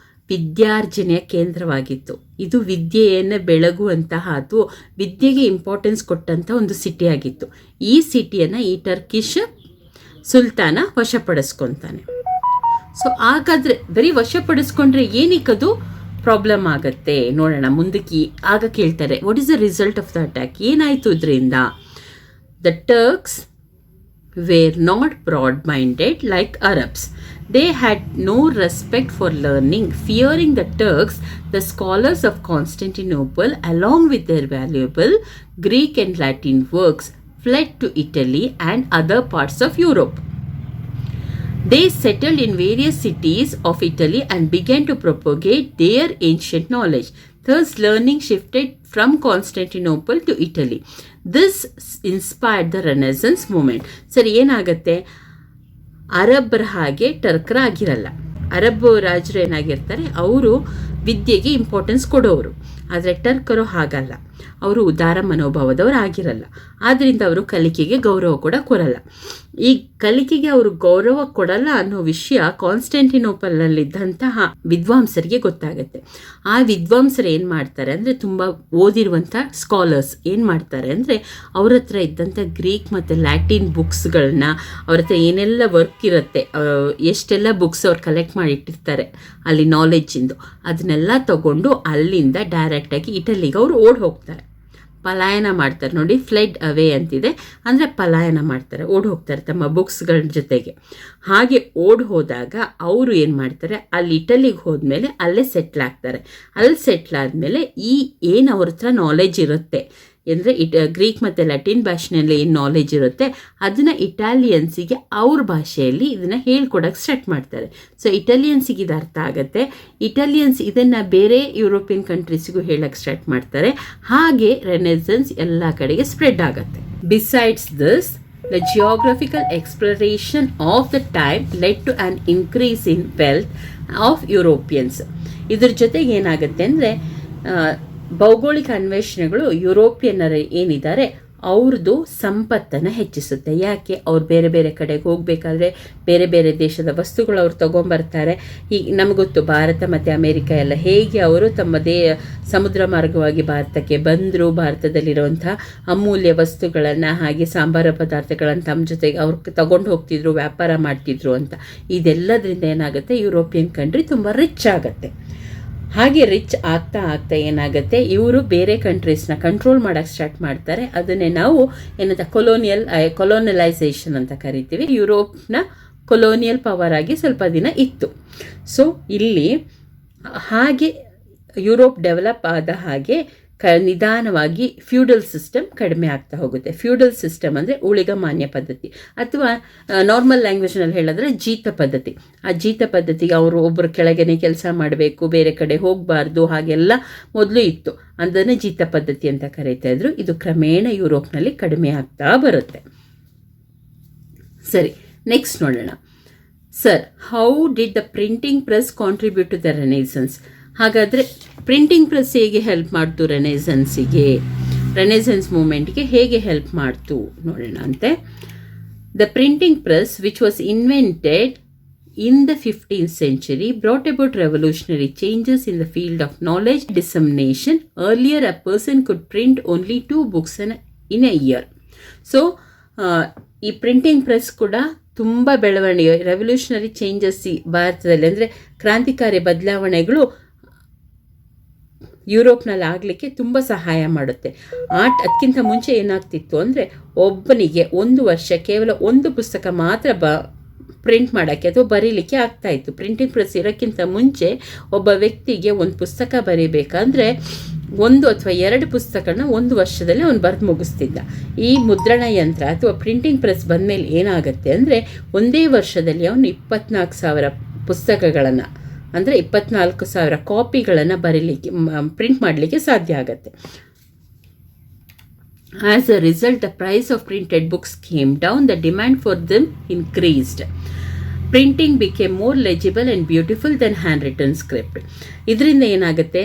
ವಿದ್ಯಾರ್ಜನೆಯ ಕೇಂದ್ರವಾಗಿತ್ತು. ಇದು ವಿದ್ಯೆಯನ್ನು ಬೆಳಗುವಂತಹ ಅಥವಾ ವಿದ್ಯೆಗೆ ಇಂಪಾರ್ಟೆನ್ಸ್ ಕೊಟ್ಟಂಥ ಒಂದು ಸಿಟಿಯಾಗಿತ್ತು. ಈ ಸಿಟಿಯನ್ನು ಈ ಟರ್ಕಿಶ್ ಸುಲ್ತಾನ ವಶಪಡಿಸ್ಕೊತಾನೆ. ಸೊ ಹಾಗಾದರೆ ಬರೀ ವಶಪಡಿಸ್ಕೊಂಡ್ರೆ ಏನಕ್ಕದು ಪ್ರಾಬ್ಲಮ್ ಆಗುತ್ತೆ ನೋಡೋಣ ಮುಂದಕ್ಕೆ. ಆಗ ಕೇಳ್ತಾರೆ, what is the result of the attack, ಏನಾಯಿತು ಇದರಿಂದ? The Turks were not broad-minded like Arabs. They had no respect for learning. Fearing the Turks, the scholars of Constantinople, along with their valuable Greek and Latin works, fled to Italy and other parts of Europe. They settled in various cities of Italy and began to propagate their ancient knowledge. Thus, learning shifted from Constantinople to Italy. This inspired the Renaissance movement. ಸರಿ, ಏನಾಗುತ್ತೆ, ಅರಬ್ಬರ ಹಾಗೆ ಟರ್ಕರ ಆಗಿರಲ್ಲ. Arab ರಾಜರು ಏನಾಗಿರ್ತಾರೆ, ಅವರು ವಿದ್ಯೆಗೆ importance ಕೊಡೋರು. ಆದರೆ ಟರ್ಕರು ಹಾಗಲ್ಲ, ಅವರು ಉದಾರ ಮನೋಭಾವದವರು ಆಗಿರಲ್ಲ. ಆದ್ದರಿಂದ ಅವರು ಕಲಿಕೆಗೆ ಗೌರವ ಕೂಡ ಕೊಡಲ್ಲ. ಈ ಕಲಿಕೆಗೆ ಅವರು ಗೌರವ ಕೊಡಲ್ಲ ಅನ್ನೋ ವಿಷಯ ಕಾನ್ಸ್ಟಂಟಿನೋಪಲ್ನಲ್ಲಿದ್ದಂತಹ ವಿದ್ವಾಂಸರಿಗೆ ಗೊತ್ತಾಗುತ್ತೆ. ಆ ವಿದ್ವಾಂಸರು ಏನು ಮಾಡ್ತಾರೆ ಅಂದರೆ, ತುಂಬ ಓದಿರುವಂಥ ಸ್ಕಾಲರ್ಸ್ ಏನು ಮಾಡ್ತಾರೆ ಅಂದರೆ, ಅವ್ರ ಹತ್ರ ಇದ್ದಂಥ ಗ್ರೀಕ್ ಮತ್ತು ಲ್ಯಾಟಿನ್ ಬುಕ್ಸ್ಗಳನ್ನ, ಅವ್ರ ಹತ್ರ ಏನೆಲ್ಲ ವರ್ಕ್ ಇರುತ್ತೆ, ಎಷ್ಟೆಲ್ಲ ಬುಕ್ಸ್ ಅವ್ರು ಕಲೆಕ್ಟ್ ಮಾಡಿ ಇಟ್ಟಿರ್ತಾರೆ ಅಲ್ಲಿ ನಾಲೆಡ್ಜಿಂದು, ಅದನ್ನೆಲ್ಲ ತಗೊಂಡು ಅಲ್ಲಿಂದ ಡೈರೆಕ್ಟಾಗಿ ಇಟಲಿಗೆ ಅವರು ಓಡ್ ಹೋಗ್ತಾರೆ, ಪಲಾಯನ ಮಾಡ್ತಾರೆ. ನೋಡಿ, ಫ್ಲೆಡ್ ಅವೇ ಅಂತಿದೆ, ಅಂದರೆ ಪಲಾಯನ ಮಾಡ್ತಾರೆ, ಓಡ್ ಹೋಗ್ತಾರೆ ತಮ್ಮ ಬುಕ್ಸ್ಗಳ ಜೊತೆಗೆ. ಹಾಗೆ ಓಡ್ ಹೋದಾಗ ಅವರು ಏನು ಮಾಡ್ತಾರೆ, ಅಲ್ಲಿ ಇಟಲಿಗೆ ಹೋದ್ಮೇಲೆ ಅಲ್ಲೇ ಸೆಟ್ಲ್ ಆಗ್ತಾರೆ. ಅಲ್ಲಿ ಸೆಟ್ಲ್ ಆದಮೇಲೆ ಈ ಏನು ಅವ್ರ ಹತ್ರ ನಾಲೆಜ್ ಇರುತ್ತೆ ಅಂದರೆ ಗ್ರೀಕ್ ಮತ್ತು ಲ್ಯಾಟಿನ್ ಭಾಷೆಯಲ್ಲಿ ಏನು ನಾಲೆಜ್ ಇರುತ್ತೆ ಅದನ್ನು ಇಟಾಲಿಯನ್ಸಿಗೆ ಅವ್ರ ಭಾಷೆಯಲ್ಲಿ ಇದನ್ನು ಹೇಳ್ಕೊಡೋಕ್ಕೆ ಸ್ಟಾರ್ಟ್ ಮಾಡ್ತಾರೆ. ಸೊ ಇಟಾಲಿಯನ್ಸಿಗೆ ಇದು ಅರ್ಥ ಆಗುತ್ತೆ. ಇಟಾಲಿಯನ್ಸ್ ಇದನ್ನು ಬೇರೆ ಯುರೋಪಿಯನ್ ಕಂಟ್ರೀಸಿಗೂ ಹೇಳೋಕ್ಕೆ ಸ್ಟಾರ್ಟ್ ಮಾಡ್ತಾರೆ. ಹಾಗೆ ರೆನೆಸನ್ಸ್ ಎಲ್ಲ ಕಡೆಗೆ ಸ್ಪ್ರೆಡ್ ಆಗುತ್ತೆ. Besides this, the geographical exploration of the time led to an increase in wealth of Europeans. ಇದ್ರ ಜೊತೆಗೆ ಏನಾಗುತ್ತೆ ಅಂದರೆ, ಭೌಗೋಳಿಕ ಅನ್ವೇಷಣೆಗಳು ಯುರೋಪಿಯನ್ನರು ಏನಿದ್ದಾರೆ ಅವ್ರದ್ದು ಸಂಪತ್ತನ್ನು ಹೆಚ್ಚಿಸುತ್ತೆ. ಯಾಕೆ, ಅವ್ರು ಬೇರೆ ಬೇರೆ ಕಡೆಗೆ ಹೋಗಬೇಕಾದ್ರೆ ಬೇರೆ ಬೇರೆ ದೇಶದ ವಸ್ತುಗಳು ಅವ್ರು ತೊಗೊಂಬರ್ತಾರೆ. ಈಗ ನಮಗೊತ್ತು ಭಾರತ ಮತ್ತು ಅಮೇರಿಕ ಎಲ್ಲ ಹೇಗೆ ಅವರು ತಮ್ಮದೇ ಸಮುದ್ರ ಮಾರ್ಗವಾಗಿ ಭಾರತಕ್ಕೆ ಬಂದರು, ಭಾರತದಲ್ಲಿರುವಂಥ ಅಮೂಲ್ಯ ವಸ್ತುಗಳನ್ನು ಹಾಗೆ ಸಾಂಬಾರ ಪದಾರ್ಥಗಳನ್ನು ತಮ್ಮ ಜೊತೆಗೆ ಅವ್ರು ತಗೊಂಡು ಹೋಗ್ತಿದ್ರು, ವ್ಯಾಪಾರ ಮಾಡ್ತಿದ್ರು ಅಂತ. ಇದೆಲ್ಲದರಿಂದ ಏನಾಗುತ್ತೆ, ಯುರೋಪಿಯನ್ ಕಂಟ್ರಿ ತುಂಬ ರಿಚ್ ಆಗುತ್ತೆ. ಹಾಗೆ ರಿಚ್ ಆಗ್ತಾ ಆಗ್ತಾ ಏನಾಗುತ್ತೆ, ಇವರು ಬೇರೆ ಕಂಟ್ರೀಸ್ನ ಕಂಟ್ರೋಲ್ ಮಾಡೋಕ್ಕೆ ಸ್ಟಾರ್ಟ್ ಮಾಡ್ತಾರೆ. ಅದನ್ನೇ ನಾವು ಏನಂತ ಕೊಲೋನಲೈಸೇಷನ್ ಅಂತ ಕರಿತೀವಿ. ಯುರೋಪ್ನ ಕೊಲೋನಿಯಲ್ ಪವರ್ ಆಗಿ ಸ್ವಲ್ಪ ದಿನ ಇತ್ತು. ಸೊ ಇಲ್ಲಿ ಹಾಗೆ ಯುರೋಪ್ ಡೆವಲಪ್ ಆದ ಹಾಗೆ ನಿಧಾನವಾಗಿ ಫ್ಯೂಡಲ್ ಸಿಸ್ಟಮ್ ಕಡಿಮೆ ಆಗ್ತಾ ಹೋಗುತ್ತೆ. ಫ್ಯೂಡಲ್ ಸಿಸ್ಟಮ್ ಅಂದರೆ ಊಳಿಗಮಾನ್ಯ ಪದ್ಧತಿ, ಅಥವಾ ನಾರ್ಮಲ್ ಲ್ಯಾಂಗ್ವೇಜ್ನಲ್ಲಿ ಹೇಳಿದ್ರೆ ಜೀತ ಪದ್ಧತಿ. ಆ ಜೀತ ಪದ್ಧತಿಗೆ ಅವರು ಒಬ್ಬರು ಕೆಳಗನೆ ಕೆಲಸ ಮಾಡಬೇಕು, ಬೇರೆ ಕಡೆ ಹೋಗಬಾರ್ದು, ಹಾಗೆಲ್ಲ ಮೊದಲು ಇತ್ತು. ಅದನ್ನೇ ಜೀತ ಪದ್ಧತಿ ಅಂತ ಕರೀತಾ ಇದ್ರು. ಇದು ಕ್ರಮೇಣ ಯುರೋಪ್ನಲ್ಲಿ ಕಡಿಮೆ ಆಗ್ತಾ ಬರುತ್ತೆ. ಸರಿ, ನೆಕ್ಸ್ಟ್ ನೋಡೋಣ. Sir, how did the printing press contribute to the Renaissance? ಹಾಗಾದರೆ ಪ್ರಿಂಟಿಂಗ್ ಪ್ರೆಸ್ ಹೇಗೆ ಹೆಲ್ಪ್ ಮಾಡ್ತು ರೆನೆಸನ್ಸ್ ಮೂಮೆಂಟ್ಗೆ ಹೇಗೆ ಹೆಲ್ಪ್ ಮಾಡ್ತು ನೋಡೋಣ ಅಂತೆ. The printing press which was invented in the 15th century brought about revolutionary changes in the field of knowledge dissemination. Earlier, a person could print only 2 books in a year. So, ಈ printing press ಕೂಡ ತುಂಬ ಬೆಳವಣಿಗೆ, revolutionary changes ಭಾರತದಲ್ಲಿ ಅಂದರೆ ಕ್ರಾಂತಿಕಾರಿ ಬದಲಾವಣೆಗಳು ಯುರೋಪ್ನಲ್ಲಿ ಆಗಲಿಕ್ಕೆ ತುಂಬ ಸಹಾಯ ಮಾಡುತ್ತೆ. ಅದಕ್ಕಿಂತ ಮುಂಚೆ ಏನಾಗ್ತಿತ್ತು ಅಂದರೆ, ಒಬ್ಬನಿಗೆ 1 ವರ್ಷ ಕೇವಲ 1 ಪುಸ್ತಕ ಮಾತ್ರ ಪ್ರಿಂಟ್ ಮಾಡೋಕ್ಕೆ ಅಥವಾ ಬರೀಲಿಕ್ಕೆ ಆಗ್ತಾಯಿತ್ತು. ಪ್ರಿಂಟಿಂಗ್ ಪ್ರೆಸ್ ಇರೋಕ್ಕಿಂತ ಮುಂಚೆ ಒಬ್ಬ ವ್ಯಕ್ತಿಗೆ ಒಂದು ಪುಸ್ತಕ ಬರೀಬೇಕಂದ್ರೆ 1 ಅಥವಾ 2 ಪುಸ್ತಕನ 1 ವರ್ಷದಲ್ಲಿ ಅವನು ಬರೆದು ಮುಗಿಸ್ತಿದ್ದ. ಈ ಮುದ್ರಣ ಯಂತ್ರ ಅಥವಾ ಪ್ರಿಂಟಿಂಗ್ ಪ್ರೆಸ್ ಬಂದಮೇಲೆ ಏನಾಗುತ್ತೆ ಅಂದರೆ, ಒಂದೇ ವರ್ಷದಲ್ಲಿ ಅವನು 24,000 ಪುಸ್ತಕಗಳನ್ನು ಅಂದರೆ 24,000 ಕಾಪಿಗಳನ್ನು ಬರೀಲಿಕ್ಕೆ ಪ್ರಿಂಟ್ ಮಾಡಲಿಕ್ಕೆ ಸಾಧ್ಯ ಆಗುತ್ತೆ. As a result, the price of printed books came down, the demand for them increased. Printing became more legible and beautiful than handwritten script. ಇದರಿಂದ ಏನಾಗುತ್ತೆ,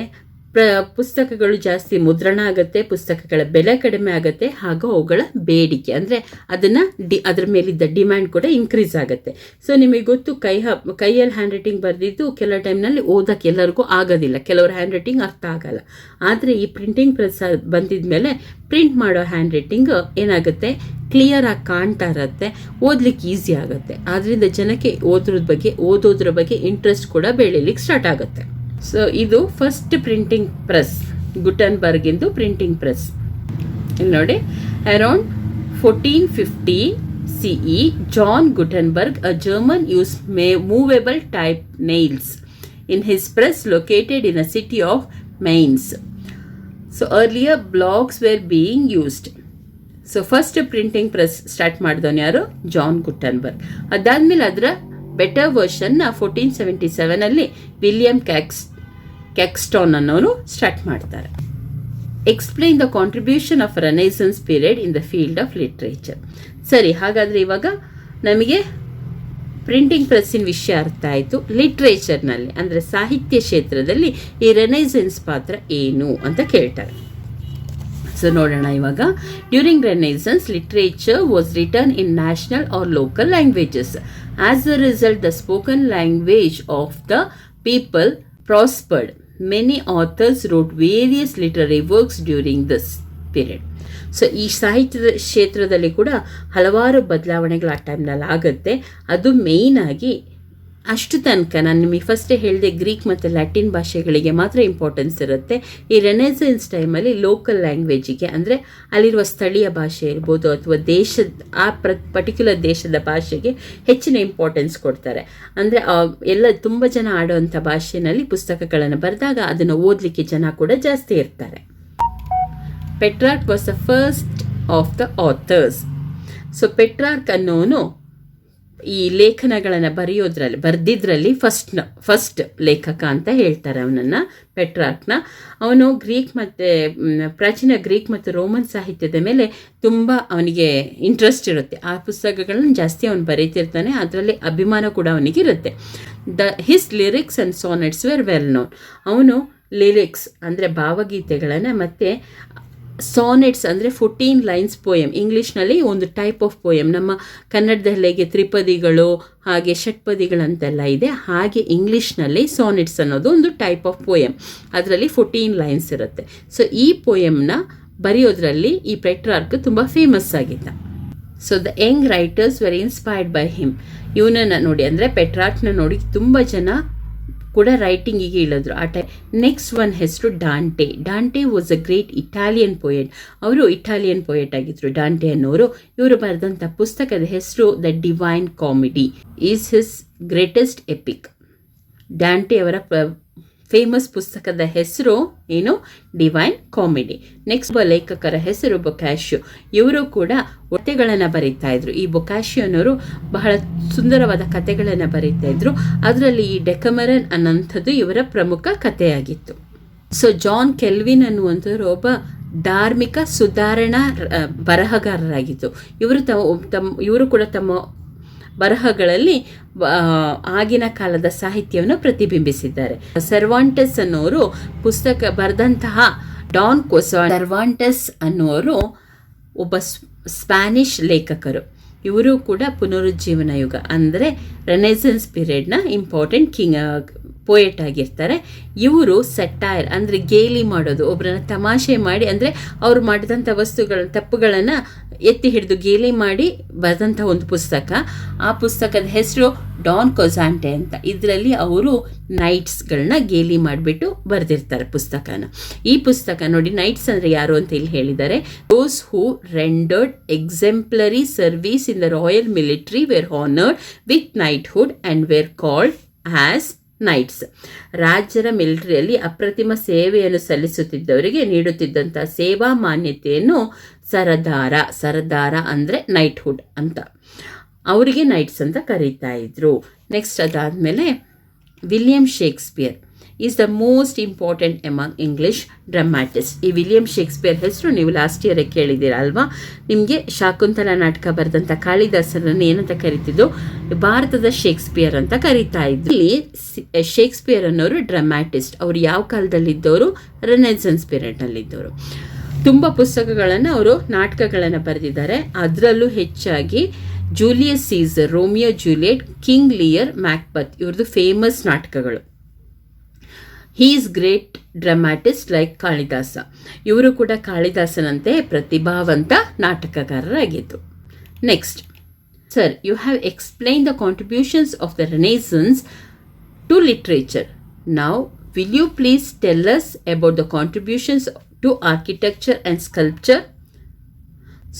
ಪುಸ್ತಕಗಳು ಜಾಸ್ತಿ ಮುದ್ರಣ ಆಗುತ್ತೆ, ಪುಸ್ತಕಗಳ ಬೆಲೆ ಕಡಿಮೆ ಆಗುತ್ತೆ, ಹಾಗೂ ಅವುಗಳ ಬೇಡಿಕೆ ಅಂದರೆ ಅದನ್ನು ಅದ್ರ ಮೇಲಿದ್ದ ಡಿಮ್ಯಾಂಡ್ ಕೂಡ ಇನ್ಕ್ರೀಸ್ ಆಗುತ್ತೆ. ಸೊ ನಿಮಗೆ ಗೊತ್ತು, ಕೈಯಲ್ಲಿ ಹ್ಯಾಂಡ್ ರೈಟಿಂಗ್ ಬರೆದಿದ್ದು ಕೆಲವು ಟೈಮ್ನಲ್ಲಿ ಓದೋಕ್ಕೆ ಎಲ್ಲರಿಗೂ ಆಗೋದಿಲ್ಲ, ಕೆಲವ್ರ ಹ್ಯಾಂಡ್ ರೈಟಿಂಗ್ ಅರ್ಥ ಆಗಲ್ಲ. ಆದರೆ ಈ ಪ್ರಿಂಟಿಂಗ್ ಪ್ರೆಸ್ ಬಂದಿದ ಮೇಲೆ ಪ್ರಿಂಟ್ ಮಾಡೋ ಹ್ಯಾಂಡ್ ರೈಟಿಂಗ್ ಏನಾಗುತ್ತೆ, ಕ್ಲಿಯರಾಗಿ ಕಾಣ್ತಾ ಇರುತ್ತೆ, ಓದಲಿಕ್ಕೆ ಈಸಿ ಆಗುತ್ತೆ. ಆದ್ದರಿಂದ ಜನಕ್ಕೆ ಓದೋದ್ರ ಬಗ್ಗೆ ಇಂಟ್ರೆಸ್ಟ್ ಕೂಡ ಬೆಳೀಲಿಕ್ಕೆ ಸ್ಟಾರ್ಟ್ ಆಗುತ್ತೆ. ಸೊ ಇದು ಫಸ್ಟ್ ಪ್ರಿಂಟಿಂಗ್ ಪ್ರೆಸ್, ಗುಟನ್ಬರ್ಗಿಂದು ಪ್ರಿಂಟಿಂಗ್ ಪ್ರೆಸ್. ಇಲ್ಲಿ ನೋಡಿ, around 1450 CE, John Gutenberg, a German, used movable type nails in his press located in a city of Mainz. So earlier blocks were being used. So first printing press start ಮಾಡಿದವನು ಯಾರು? John Gutenberg. ಅದಾದಮೇಲೆ ಅದರ better ವರ್ಷನ್ನ 1477 William ಕ್ಯಾಕ್ಸ್ಟಾನ್ ಅನ್ನೋರು start ಮಾಡ್ತಾರೆ. Explain the contribution of Renaissance period in the field of literature. ಸರಿ, ಹಾಗಾದರೆ ಇವಾಗ ನಮಗೆ ಪ್ರಿಂಟಿಂಗ್ ಪ್ರೆಸ್ಸಿನ ವಿಷಯ ಅರ್ಥ ಆಯಿತು. ಲಿಟ್ರೇಚರ್ನಲ್ಲಿ ಅಂದರೆ ಸಾಹಿತ್ಯ ಕ್ಷೇತ್ರದಲ್ಲಿ ಈ ರೆನೈಸನ್ಸ್ ಪಾತ್ರ ಏನು ಅಂತ ಕೇಳ್ತಾರೆ. ಸೊ ನೋಡೋಣ ಇವಾಗ. During Renaissance, literature was return in national or local languages. As a result, the spoken language of the people prospered. Many authors wrote various literary works during this period. So ಈ ಸಾಹಿತ್ಯದ ಕ್ಷೇತ್ರದಲ್ಲಿ ಕೂಡ ಹಲವಾರು ಬದಲಾವಣೆಗಳು ಆ ಟೈಮ್ನಲ್ಲಿ ಆಗುತ್ತೆ. ಅದು ಮೇಯ್ನಾಗಿ ಅಷ್ಟು ತನಕ ನಾನು ನಿಮಗೆ ಫಸ್ಟೇ ಹೇಳಿದೆ, ಗ್ರೀಕ್ ಮತ್ತು ಲ್ಯಾಟಿನ್ ಭಾಷೆಗಳಿಗೆ ಮಾತ್ರ ಇಂಪಾರ್ಟೆನ್ಸ್ ಇರುತ್ತೆ. ಈ ರೆನೆಸೆನ್ಸ್ ಟೈಮಲ್ಲಿ ಲೋಕಲ್ ಲ್ಯಾಂಗ್ವೇಜಿಗೆ, ಅಂದರೆ ಅಲ್ಲಿರುವ ಸ್ಥಳೀಯ ಭಾಷೆ ಇರ್ಬೋದು ಅಥವಾ ಪರ್ಟಿಕ್ಯುಲರ್ ದೇಶದ ಭಾಷೆಗೆ ಹೆಚ್ಚಿನ ಇಂಪಾರ್ಟೆನ್ಸ್ ಕೊಡ್ತಾರೆ. ಅಂದರೆ ಎಲ್ಲ ತುಂಬ ಜನ ಆಡುವಂಥ ಭಾಷೆಯಲ್ಲಿ ಪುಸ್ತಕಗಳನ್ನು ಬರೆದಾಗ ಅದನ್ನು ಓದಲಿಕ್ಕೆ ಜನ ಕೂಡ ಜಾಸ್ತಿ ಇರ್ತಾರೆ. Petrarch was the first of the authors. So Petrarch ಅನ್ನೋನು ಈ ಲೇಖನಗಳನ್ನು ಬರೆದಿದ್ರಲ್ಲಿ ಫಸ್ಟ್ ಲೇಖಕ ಅಂತ ಹೇಳ್ತಾರೆ ಅವನನ್ನು, ಪೆಟ್ರಾರ್ಕ್ನ. ಅವನು ಗ್ರೀಕ್ ಮತ್ತು ಪ್ರಾಚೀನ ಗ್ರೀಕ್ ಮತ್ತು ರೋಮನ್ ಸಾಹಿತ್ಯದ ಮೇಲೆ ತುಂಬ ಅವನಿಗೆ ಇಂಟ್ರೆಸ್ಟ್ ಇರುತ್ತೆ. ಆ ಪುಸ್ತಕಗಳನ್ನು ಜಾಸ್ತಿ ಅವನು ಬರೀತಿರ್ತಾನೆ, ಅದರಲ್ಲಿ ಅಭಿಮಾನ ಕೂಡ ಅವನಿಗಿರುತ್ತೆ. His lyrics and sonnets were well known. ಅವನು ಲಿರಿಕ್ಸ್ ಅಂದರೆ ಭಾವಗೀತೆಗಳನ್ನು ಮತ್ತು ಸಾನೆಟ್ಸ್ ಅಂದರೆ 14 ಲೈನ್ಸ್ ಪೋಯಮ್, ಇಂಗ್ಲೀಷ್ನಲ್ಲಿ ಒಂದು ಟೈಪ್ ಆಫ್ ಪೋಯಮ್. ನಮ್ಮ ಕನ್ನಡದಲ್ಲಿಗೆ ತ್ರಿಪದಿಗಳು ಹಾಗೆ ಷಟ್ಪದಿಗಳಂತೆಲ್ಲ ಇದೆ, ಹಾಗೆ ಇಂಗ್ಲೀಷ್ನಲ್ಲಿ ಸಾನೆಟ್ಸ್ ಅನ್ನೋದು ಒಂದು ಟೈಪ್ ಆಫ್ ಪೋಯಮ್. ಅದರಲ್ಲಿ 14 ಲೈನ್ಸ್ ಇರುತ್ತೆ. ಸೊ ಈ ಪೋಯಮ್ನ ಬರೆಯೋದ್ರಲ್ಲಿ ಈ ಪೆಟ್ರಾರ್ಕ್ ತುಂಬ ಫೇಮಸ್ ಆಗಿದ್ದ. So the young writers were inspired by him. ಇವನನ್ನು ನೋಡಿ, ಅಂದರೆ ಪೆಟ್ರಾರ್ಕ್ನ ನೋಡಿ ತುಂಬ ಜನ ಕೂಡ ರೈಟಿಂಗಿಗೆ ಇಳಿದ್ರು ಆ ಟೈಮ್. ನೆಕ್ಸ್ಟ್ ಒನ್ ಹೆಸರು Dante. Dante was a great Italian poet. ಅವರು ಇಟಾಲಿಯನ್ ಪೋಯೆಟ್ ಆಗಿದ್ರು ಡಾಂಟೆ ಅನ್ನೋರು. ಇವರು ಬರೆದಂಥ ಪುಸ್ತಕದ ಹೆಸರು the divine comedy is his greatest EPIC. Dante ಅವರ ಫೇಮಸ್ ಪುಸ್ತಕದ ಹೆಸರು ಏನು? Divine comedy. ನೆಕ್ಸ್ಟ್ ಲೇಖಕರ ಹೆಸರು ಬೊಕಾಶಿಯೋ. ಇವರು ಕೂಡ ಕಥೆಗಳನ್ನು ಬರೀತಾ ಇದ್ರು. ಈ ಬೊಕಾಶಿಯೋ ಅನ್ನೋರು ಬಹಳ ಸುಂದರವಾದ ಕಥೆಗಳನ್ನು ಬರೀತಾ ಇದ್ರು. ಅದರಲ್ಲಿ ಈ ಡೆಕಮರನ್ ಅನ್ನೋಂಥದ್ದು ಇವರ ಪ್ರಮುಖ ಕಥೆಯಾಗಿತ್ತು. ಸೊ ಜಾನ್ ಕೆಲ್ವಿನ್ ಅನ್ನುವಂಥವ್ರು ಒಬ್ಬ ಧಾರ್ಮಿಕ ಸುಧಾರಣಾ ಬರಹಗಾರರಾಗಿತ್ತು. ಇವರು ಕೂಡ ತಮ್ಮ ಬರಹಗಳಲ್ಲಿ ಆಗಿನ ಕಾಲದ ಸಾಹಿತ್ಯವನ್ನು ಪ್ರತಿಬಿಂಬಿಸಿದ್ದಾರೆ. ಸರ್ವಾಂಟಸ್ ಅನ್ನೋರು ಪುಸ್ತಕ ಬರೆದಂತಹ ಡಾನ್ ಸರ್ವಾಂಟಸ್ ಅನ್ನುವರು ಒಬ್ಬ ಸ್ಪ್ಯಾನಿಷ್ ಲೇಖಕರು. ಇವರು ಕೂಡ ಪುನರುಜ್ಜೀವನ ಯುಗ ಅಂದರೆ ರೆನೆಸೆನ್ಸ್ ಪೀರಿಯಡ್ನ ಇಂಪಾರ್ಟೆಂಟ್ ಪೋಯೆಟ್ ಆಗಿರ್ತಾರೆ. ಇವರು ಸೆಟೈರ್ ಅಂದರೆ ಗೇಲಿ ಮಾಡೋದು, ಒಬ್ಬರನ್ನ ತಮಾಷೆ ಮಾಡಿ, ಅಂದರೆ ಅವರು ಮಾಡಿದಂಥ ತಪ್ಪುಗಳನ್ನು ಎತ್ತಿ ಹಿಡಿದು ಗೇಲಿ ಮಾಡಿ ಬರೆದಂಥ ಒಂದು ಪುಸ್ತಕ. ಆ ಪುಸ್ತಕದ ಹೆಸರು ಡಾನ್ ಕೊಜಾಂಟೆ ಅಂತ. ಇದರಲ್ಲಿ ಅವರು ನೈಟ್ಸ್ಗಳನ್ನ ಗೇಲಿ ಮಾಡಿಬಿಟ್ಟು ಬರೆದಿರ್ತಾರೆ ಪುಸ್ತಕನ. ಈ ಪುಸ್ತಕ ನೋಡಿ, ನೈಟ್ಸ್ ಅಂದರೆ ಯಾರು ಅಂತ ಇಲ್ಲಿ ಹೇಳಿದ್ದಾರೆ. Those who rendered exemplary service in the royal military were honoured with knighthood and were called as knights. ರಾಜ್ಯರ ಮಿಲಿಟರಿಯಲ್ಲಿ ಅಪ್ರತಿಮ ಸೇವೆಯನ್ನು ಸಲ್ಲಿಸುತ್ತಿದ್ದವರಿಗೆ ನೀಡುತ್ತಿದ್ದಂಥ ಸೇವಾ ಮಾನ್ಯತೆಯನ್ನು ಸರದಾರ ಅಂದರೆ ನೈಟ್ಹುಡ್ ಅಂತ, ಅವರಿಗೆ ನೈಟ್ಸ್ ಅಂತ ಕರೀತಾ ಇದ್ರು. ನೆಕ್ಸ್ಟ್ ಅದಾದಮೇಲೆ William Shakespeare. Is the most important among English dramatist. ಈ ವಿಲಿಯಂ ಶೇಕ್ಸ್ಪಿಯರ್ ಹೆಸರು ನೀವು ಲಾಸ್ಟ್ ಇಯರೇ ಕೇಳಿದ್ದೀರ ಅಲ್ವಾ? ನಿಮಗೆ ಶಾಕುಂತಲ ನಾಟಕ ಬರೆದಂಥ ಕಾಳಿದಾಸರನ್ನು ಏನಂತ ಕರಿತಿದ್ದು? ಭಾರತದ ಶೇಕ್ಸ್ಪಿಯರ್ ಅಂತ ಕರೀತಾ ಇದ್ರು. ಇಲ್ಲಿ ಶೇಕ್ಸ್ಪಿಯರ್ ಅನ್ನೋರು ಡ್ರಾಮಾಟಿಸ್ಟ್. ಅವರು ಯಾವ ಕಾಲದಲ್ಲಿದ್ದವರು? ರೆನೆಸೆನ್ಸ್ ಪೀರಿಯಡ್ನಲ್ಲಿದ್ದವರು. ತುಂಬ ಪುಸ್ತಕಗಳನ್ನು ಅವರು ನಾಟಕಗಳನ್ನು ಬರೆದಿದ್ದಾರೆ. ಅದರಲ್ಲೂ ಹೆಚ್ಚಾಗಿ Julius Caesar, Romeo Juliet, King Lear, Macbeth ಇವ್ರದ್ದು ಫೇಮಸ್ ನಾಟಕಗಳು. He is great dramatist like Kalidasa. ಇವರು ಕೂಡ ಕಾಳಿದಾಸನಂತೆ ಪ್ರತಿಭಾವಂತ ನಾಟಕಕಾರರಾಗಿದ್ದು. Next, sir, you have explained the contributions of the Renaissance to literature. Now will you please tell us about the contributions to architecture and sculpture?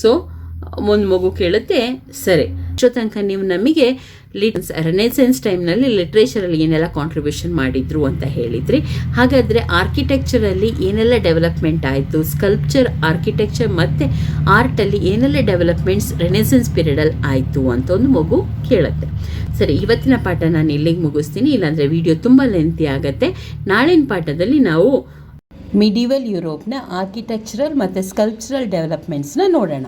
So ಒಂದು ಮಗು ಕೇಳುತ್ತೆ, ಸರಿ, ಇಷ್ಟೋ ತನಕ ನೀವು ನಮಗೆ ರೆನೆಸೆನ್ಸ್ ಟೈಮ್ನಲ್ಲಿ ಲಿಟ್ರೇಚರಲ್ಲಿ ಏನೆಲ್ಲ ಕಾಂಟ್ರಿಬ್ಯೂಷನ್ ಮಾಡಿದ್ರು ಅಂತ ಹೇಳಿದ್ರಿ. ಹಾಗಾದರೆ ಆರ್ಕಿಟೆಕ್ಚರಲ್ಲಿ ಏನೆಲ್ಲ ಡೆವಲಪ್ಮೆಂಟ್ ಆಯಿತು? ಸ್ಕಲ್ಪ್ಚರ್, ಆರ್ಕಿಟೆಕ್ಚರ್ ಮತ್ತು ಆರ್ಟಲ್ಲಿ ಏನೆಲ್ಲ ಡೆವಲಪ್ಮೆಂಟ್ಸ್ ರೆನೆಸೆನ್ಸ್ ಪೀರಿಯಡಲ್ಲಿ ಆಯಿತು ಅಂತ ಒಂದು ಮಗು ಕೇಳುತ್ತೆ. ಸರಿ, ಇವತ್ತಿನ ಪಾಠ ನಾನು ಇಲ್ಲಿಗೆ ಮುಗಿಸ್ತೀನಿ, ಇಲ್ಲಾಂದರೆ ವಿಡಿಯೋ ತುಂಬ ಲೆಂತಿ ಆಗುತ್ತೆ. ನಾಳಿನ ಪಾಠದಲ್ಲಿ ನಾವು ಮಿಡಿವಲ್ ಯುರೋಪ್ನ ಆರ್ಕಿಟೆಕ್ಚರಲ್ ಮತ್ತು ಸ್ಕಲ್ಪ್ಚರಲ್ ಡೆವಲಪ್ಮೆಂಟ್ಸ್ನ ನೋಡೋಣ.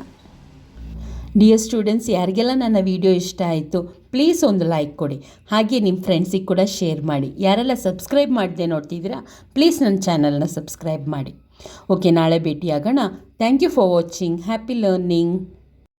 ಡಿಯರ್ ಸ್ಟೂಡೆಂಟ್ಸ್, ಯಾರಿಗೆಲ್ಲ ನನ್ನ ವಿಡಿಯೋ ಇಷ್ಟ ಆಯಿತು ಪ್ಲೀಸ್ ಒಂದು ಲೈಕ್ ಕೊಡಿ. ಹಾಗೆ ನಿಮ್ಮ ಫ್ರೆಂಡ್ಸಿಗೆ ಕೂಡ ಶೇರ್ ಮಾಡಿ. ಯಾರೆಲ್ಲ ಸಬ್ಸ್ಕ್ರೈಬ್ ಮಾಡದೆ ನೋಡ್ತಿದ್ದೀರಾ ಪ್ಲೀಸ್ ನನ್ನ ಚಾನಲ್ನ ಸಬ್ಸ್ಕ್ರೈಬ್ ಮಾಡಿ. ಓಕೆ, ನಾಳೆ ಭೇಟಿಯಾಗೋಣ. Thank you for watching. Happy learning.